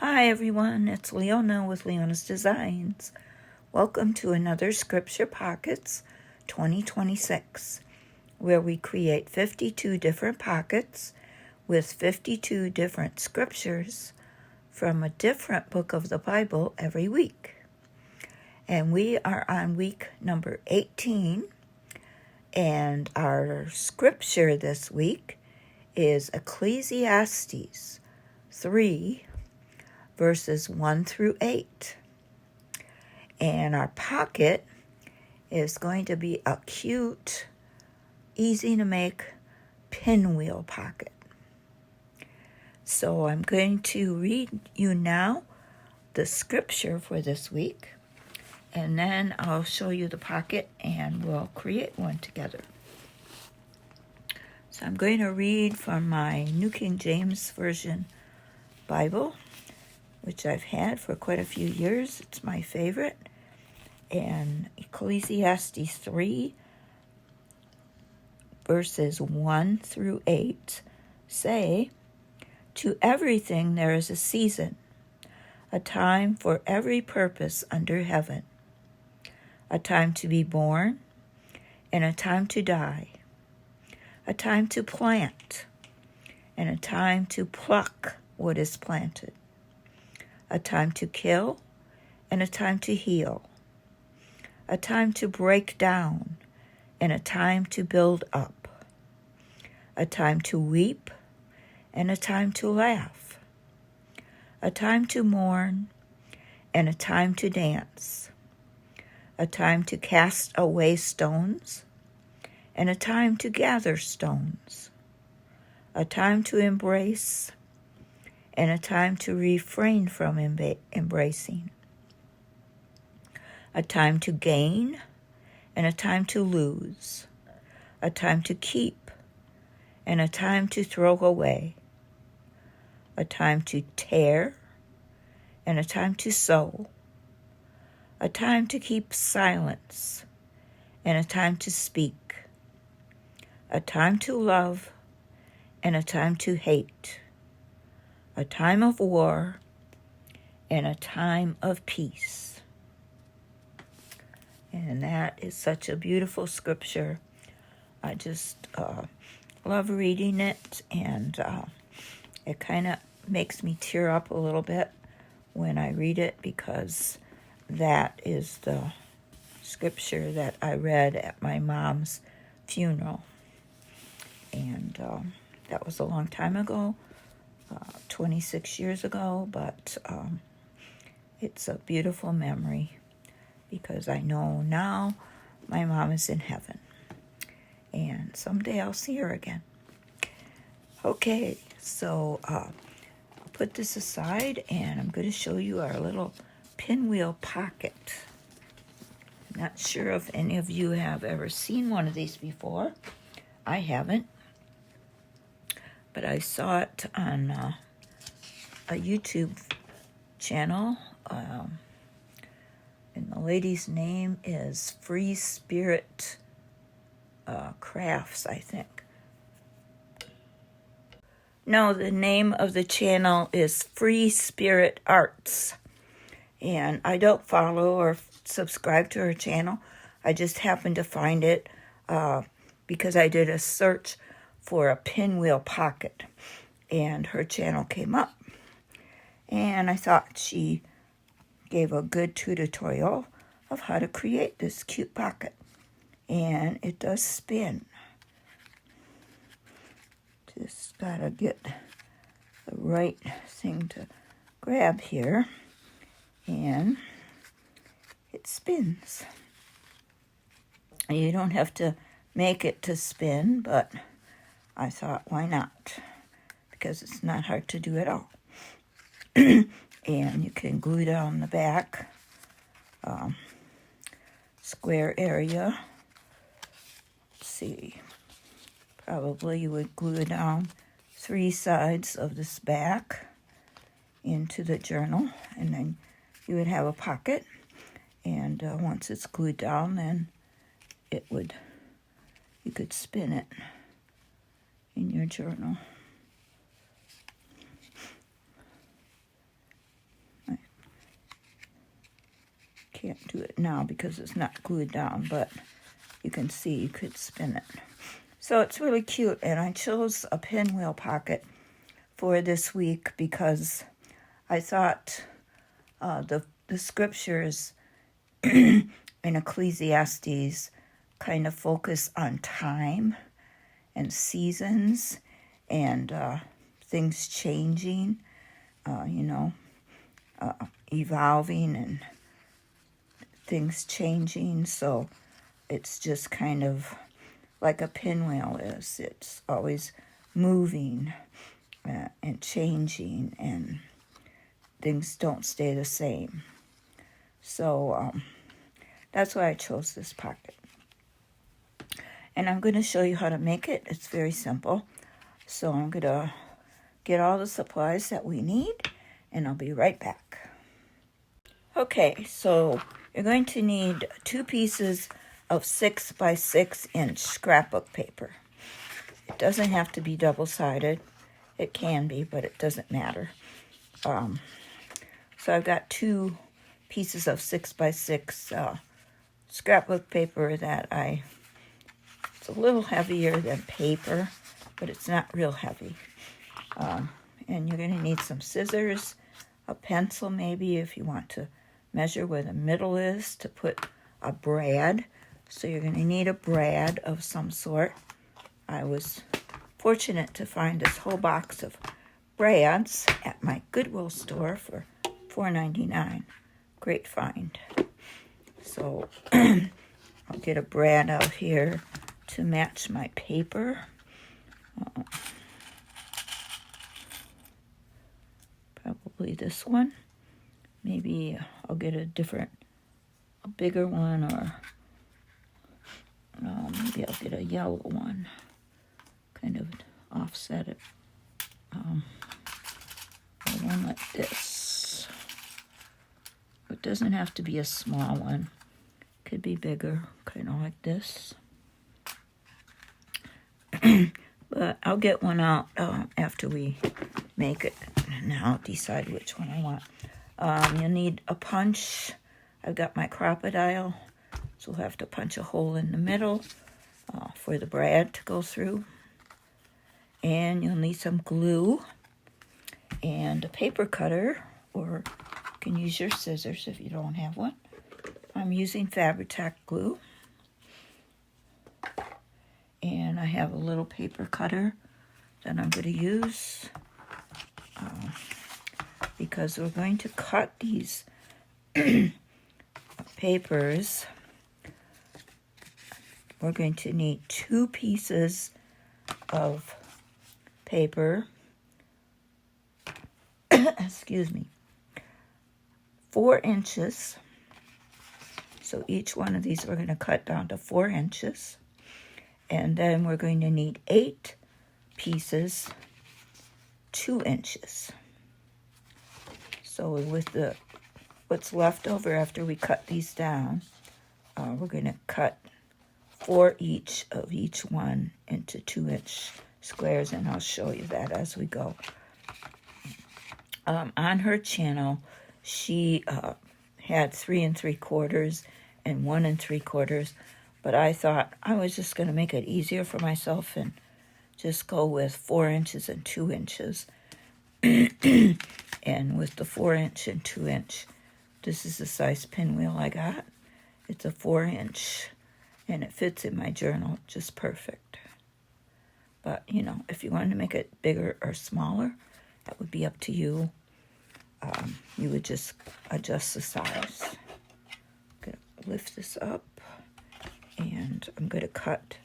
Hi everyone, it's Leona with Leona's Designs. Welcome to another Scripture Pockets 2026, where we create 52 different pockets with 52 different scriptures from a different book of the Bible every week. And we are on week number 18, and our scripture this week is Ecclesiastes 3, verses 1 through 8. And our pocket is going to be a cute, easy to make pinwheel pocket. So I'm going to read you now the scripture for this week, and then I'll show you the pocket and we'll create one together. So I'm going to read from my New King James Version Bible, which I've had for quite a few years. It's my favorite. And Ecclesiastes 3, verses 1 through 8 say, "To everything there is a season, a time for every purpose under heaven, a time to be born and a time to die, a time to plant and a time to pluck what is planted, a time to kill and a time to heal, a time to break down and a time to build up, a time to weep and a time to laugh, a time to mourn and a time to dance, a time to cast away stones and a time to gather stones, a time to embrace and a time to refrain from embracing, a time to gain and a time to lose, a time to keep and a time to throw away, a time to tear and a time to sow, a time to keep silence and a time to speak, a time to love and a time to hate, a time of war and a time of peace." And that is such a beautiful scripture. I just love reading it, and it kind of makes me tear up a little bit when I read it, because that is the scripture that I read at my mom's funeral. And that was a long time ago, 26 years ago, but it's a beautiful memory, because I know now my mom is in heaven, and someday I'll see her again. Okay, so I'll put this aside, and I'm going to show you our little pinwheel pocket. I'm not sure if any of you have ever seen one of these before. I haven't, but I saw it on a YouTube channel, and the lady's name is Free Spirit Crafts, I think. No, the name of the channel is Free Spirit Arts, and I don't follow or subscribe to her channel. I just happened to find it because I did a search for a pinwheel pocket, and her channel came up, and I thought she gave a good tutorial of how to create this cute pocket. And it does spin. Just gotta get the right thing to grab here, and it spins. You don't have to make it to spin, but I thought, why not? Because it's not hard to do at all. And you can glue down the back square area. Let's see, probably you would glue down 3 sides of this back into the journal, and then you would have a pocket. And once it's glued down, then you could spin it in your journal. Can't do it now because it's not glued down, but you can see you could spin it. So it's really cute, and I chose a pinwheel pocket for this week because I thought the scriptures in Ecclesiastes kind of focus on time and seasons and things changing, evolving and things changing. So it's just kind of like a pinwheel is. It's always moving and changing, and things don't stay the same. So that's why I chose this pocket. And I'm going to show you how to make it. It's very simple. So I'm going to get all the supplies that we need, and I'll be right back. Okay, so you're going to need 2 pieces of 6 by 6 inch scrapbook paper. It doesn't have to be double-sided. It can be, but it doesn't matter. So I've got 2 pieces of 6 by 6 scrapbook paper that it's a little heavier than paper, but it's not real heavy. And you're going to need some scissors, a pencil maybe if you want to measure where the middle is to put a brad. So you're going to need a brad of some sort. I was fortunate to find this whole box of brads at my Goodwill store for $4.99. Great find. So I'll get a brad out here to match my paper. Probably this one. Maybe I'll get a bigger one, or maybe I'll get a yellow one. Kind of offset it. One like this. It doesn't have to be a small one. It could be bigger, kind of like this. But I'll get one out after we make it, and I'll decide which one I want. You'll need a punch. I've got my crocodile, so we'll have to punch a hole in the middle for the brad to go through. And you'll need some glue and a paper cutter, or you can use your scissors if you don't have one. I'm using Fabri-Tac glue. And I have a little paper cutter that I'm going to use because we're going to cut these papers. We're going to need 2 pieces of paper, excuse me, 4 inches. So each one of these we're going to cut down to 4 inches. And then we're going to need 8 pieces, 2 inches. So with what's left over after we cut these down, we're going to cut 4 each of each one into 2-inch squares, and I'll show you that as we go. On her channel, she had 3 3/4 and 1 3/4. But I thought I was just going to make it easier for myself and just go with 4 inches and 2 inches. And with the 4-inch and 2-inch, this is the size pinwheel I got. It's a 4-inch, and it fits in my journal just perfect. But, if you wanted to make it bigger or smaller, that would be up to you. You would just adjust the size. I'm going to lift this up. And I'm going to cut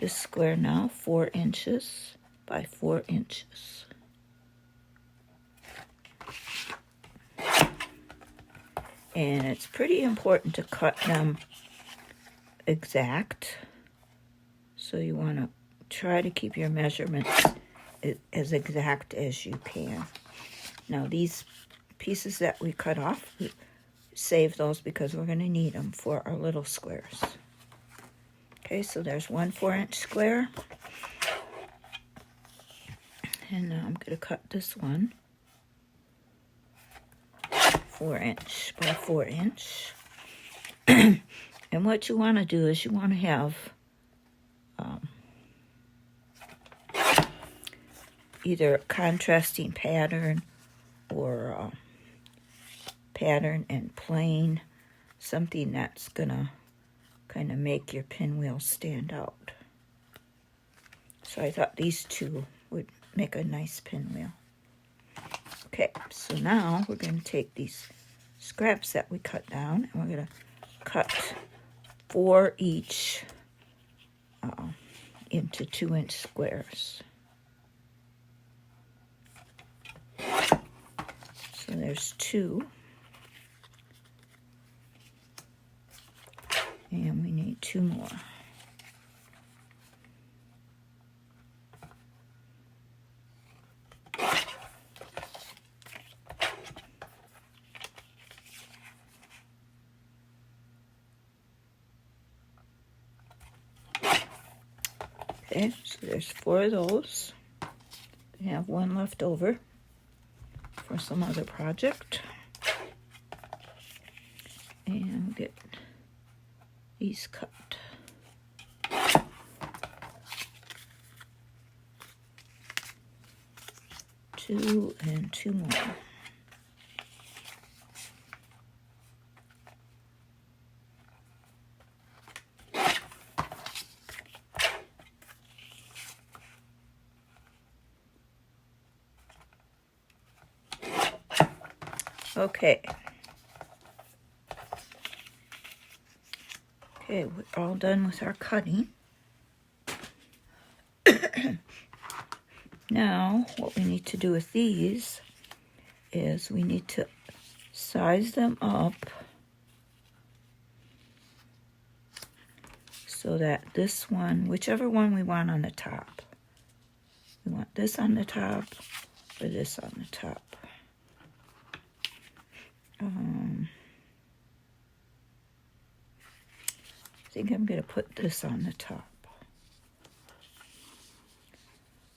this square now 4 inches by 4 inches. And it's pretty important to cut them exact. So you want to try to keep your measurements as exact as you can. Now these pieces that we cut off, we save those because we're going to need them for our little squares. Okay, so there's 1 4-inch square. And now I'm going to cut this one 4 inch by 4 inch. And what you want to do is you want to have either a contrasting pattern or pattern and plain, something that's gonna kind of make your pinwheel stand out. So I thought these two would make a nice pinwheel. Okay, so now we're going to take these scraps that we cut down, and we're going to cut 4 each into 2-inch squares. So there's 2. And we need 2 more. Okay, so there's 4 of those. We have 1 left over for some other project. And we'll get these cut. 2 and 2 more. Okay. Okay, we're all done with our cutting. Now, what we need to do with these is we need to size them up so that this one, whichever one we want on the top, we want this on the top or this on the top. I think I'm going to put this on the top.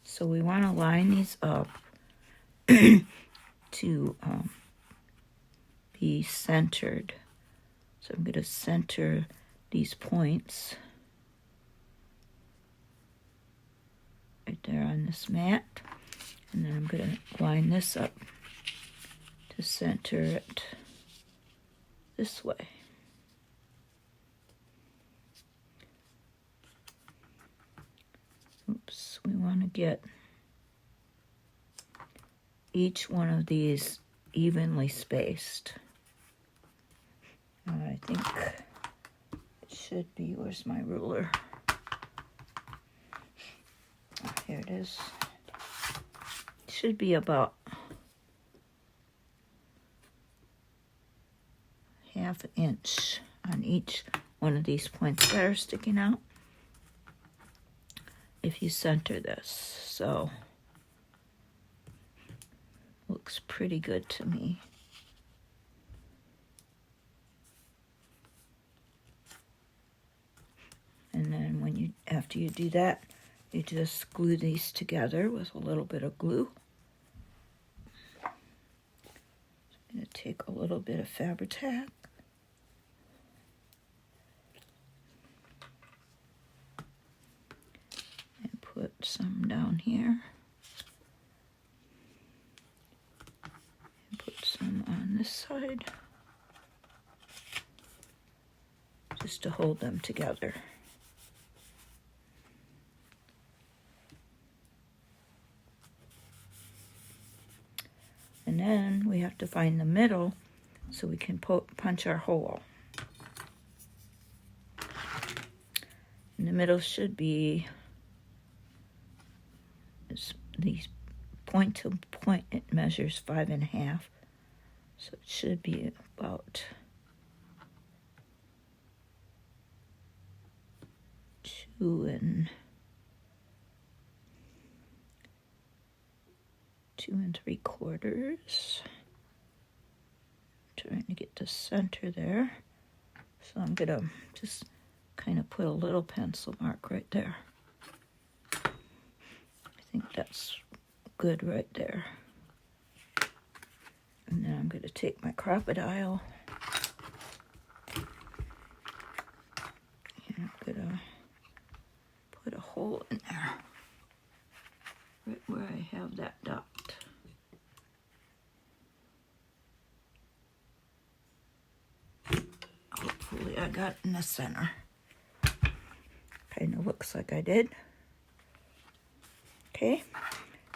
So we want to line these up to be centered. So I'm going to center these points right there on this mat. And then I'm going to line this up to center it this way. Oops, we want to get each one of these evenly spaced. I think it should be, where's my ruler? Oh, here it is. It should be about ½ inch on each one of these points that are sticking out if you center this. So looks pretty good to me. And then when you, after you do that, you just glue these together with a little bit of glue. So I'm going to take a little bit of Fabri-Tac. And put some down here. And put some on this side. Just to hold them together. And then we have to find the middle so we can punch our hole. And the middle should be these point to point. It measures 5.5, so it should be about 2 3/4. Trying to get the center there. So I'm gonna just kind of put a little pencil mark right there. I think that's good right there. And then I'm gonna take my crocodile I got in the center. Kind of looks like I did. Okay,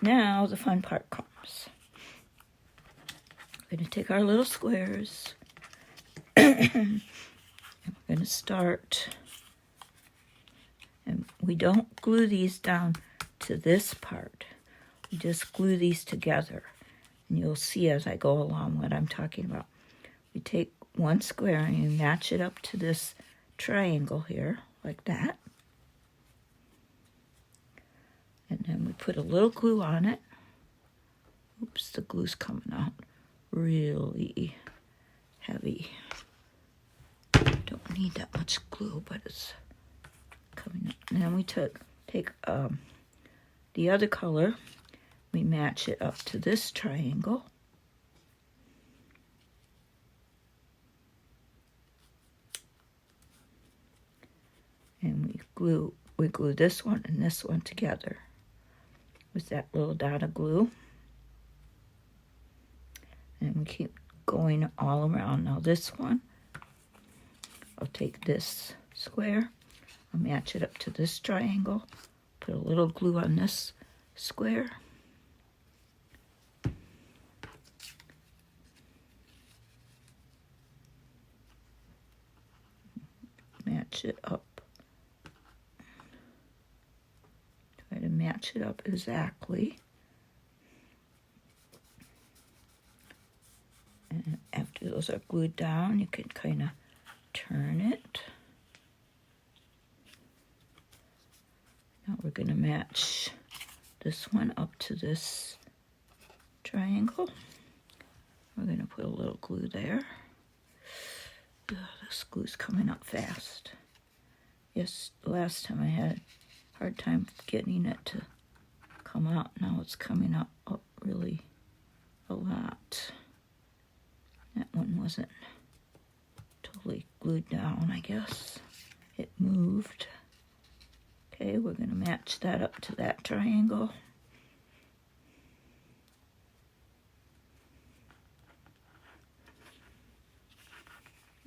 now the fun part comes. We're going to take our little squares and we're going to start, and we don't glue these down to this part. We just glue these together, and you'll see as I go along what I'm talking about. We take one square and you match it up to this triangle here, like that. And then we put a little glue on it. Oops, the glue's coming out really heavy. Don't need that much glue, but it's coming up. And then we take the other color. We match it up to this triangle. And we glue this one and this one together with that little dot of glue. And we keep going all around. Now this one, I'll take this square, I'll match it up to this triangle, put a little glue on this square. Match it up. Try to match it up exactly. And after those are glued down, you can kind of turn it. Now we're going to match this one up to this triangle. We're going to put a little glue there. Ugh, this glue's coming up fast. Yes, last time I had a hard time getting it to come out. Now it's coming up really a lot. That one wasn't totally glued down, I guess. It moved. Okay, we're going to match that up to that triangle.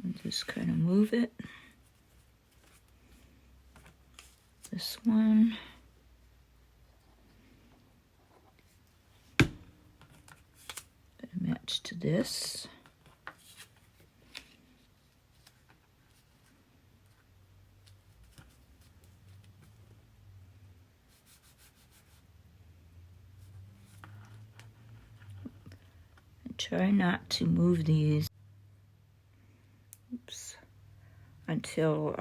And just kind of move it. This one. Match to this. Try not to move these until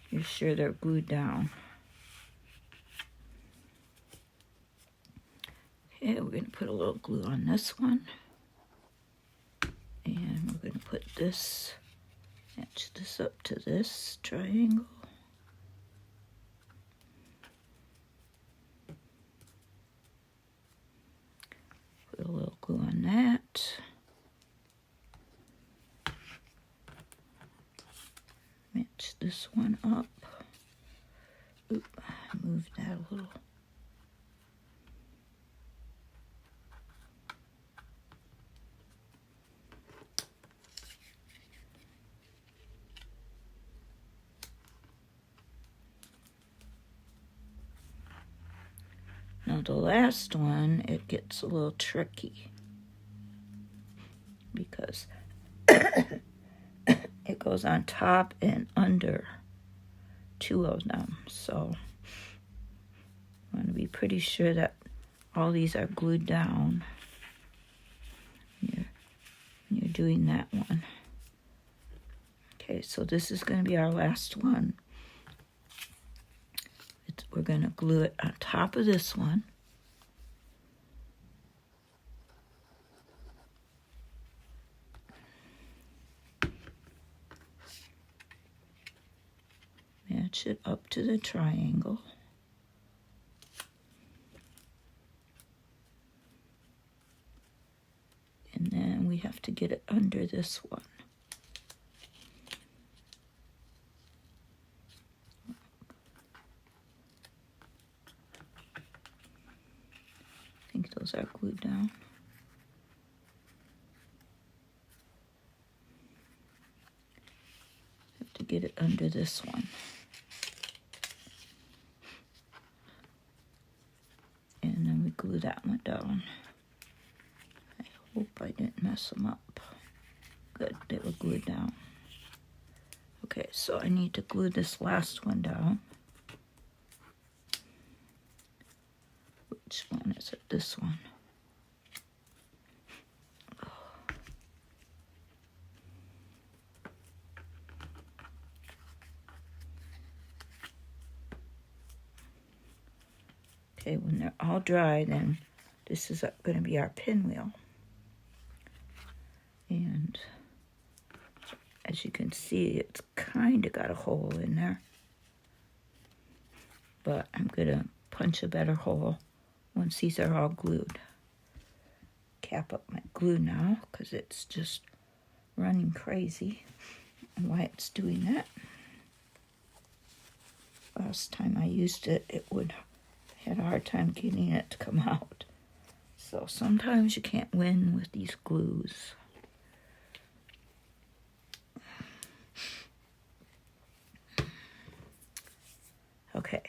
you're sure they're glued down. Okay, we're going to put a little glue on this one. And we're going to put this, match this up to this triangle. Put a little glue on that. Match this one up. Oop, I moved that a little. Now the last one, it gets a little tricky because it goes on top and under two of them. So I want to be pretty sure that all these are glued down when you're doing that one. Okay, so this is going to be our last one. We're going to glue it on top of this one. Match it up to the triangle. And then we have to get it under this one. I think those are glued down. get it under this one. And then we glue that one down. I hope I didn't mess them up. Good, they were glued down. Okay, so I need to glue this last one down. Which one is it? This one. Okay, when they're all dry, then this is going to be our pinwheel. And as you can see, it's kind of got a hole in there. But I'm going to punch a better hole once these are all glued. Cap up my glue now because it's just running crazy. And why it's doing that. Last time I used it, had a hard time getting it to come out. So sometimes you can't win with these glues. Okay,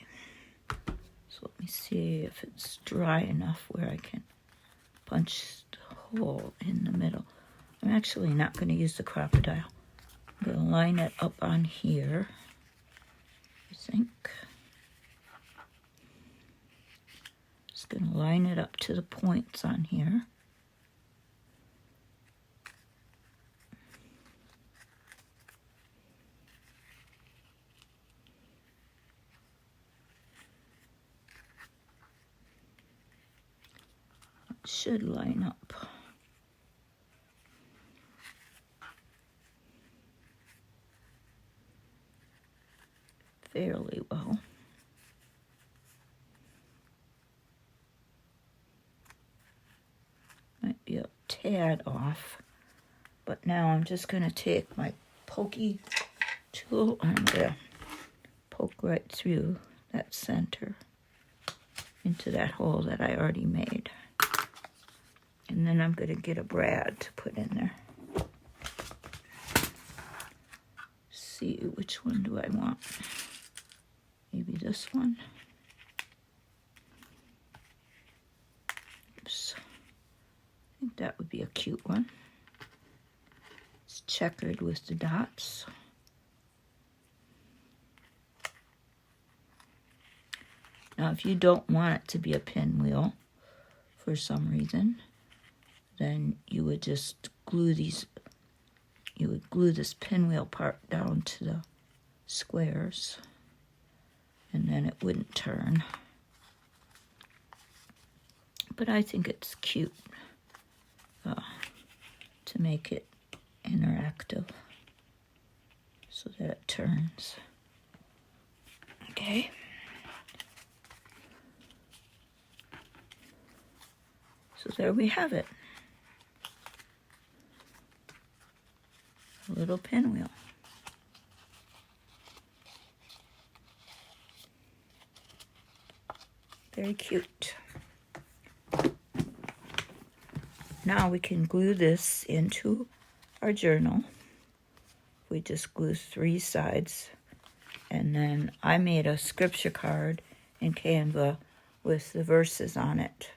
so let me see if it's dry enough where I can punch the hole in the middle. I'm actually not going to use the crocodile. I'm going to line it up on here, I think. Just going to line it up to the points on here. Should line up fairly well. Might be a tad off, but now I'm just going to take my pokey tool and I'm going to poke right through that center into that hole that I already made. And then I'm going to get a brad to put in there. See, which one do I want? Maybe this one. Oops. I think that would be a cute one. It's checkered with the dots. Now, if you don't want it to be a pinwheel for some reason, then you would just glue these, you would glue this pinwheel part down to the squares, and then it wouldn't turn. But I think it's cute to make it interactive so that it turns. Okay. So there we have it. A little pinwheel. Very cute. Now we can glue this into our journal. We just glue 3 sides. And then I made a scripture card in Canva with the verses on it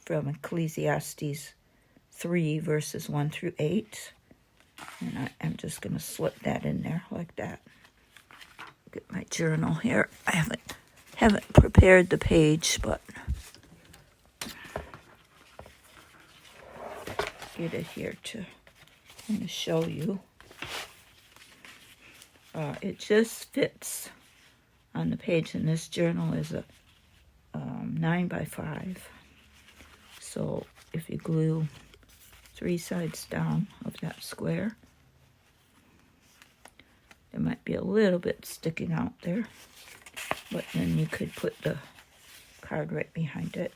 from Ecclesiastes 3, verses 1 through 8. And I'm just going to slip that in there like that. Get my journal here. I haven't prepared the page, but get it here to kind of show you. It just fits on the page, and this journal is a 9x5. So if you glue 3 sides down of that square, there might be a little bit sticking out there, but then you could put the card right behind it,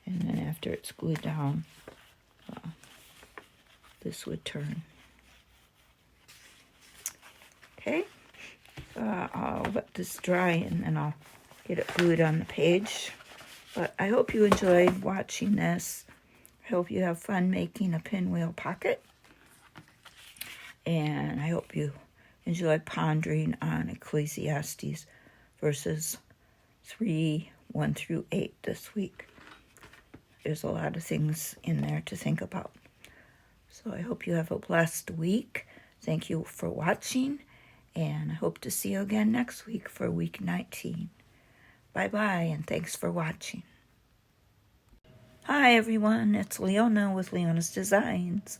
and then after it's glued down, this would turn. Okay, I'll let this dry and then I'll get it glued on the page. But I hope you enjoyed watching this. I hope you have fun making a pinwheel pocket. And I hope you enjoy pondering on Ecclesiastes verses 1 through 8 this week. There's a lot of things in there to think about. So I hope you have a blessed week. Thank you for watching, and I hope to see you again next week for week 19. Bye-bye, and thanks for watching. Hi, everyone. It's Leona with Leona's Designs.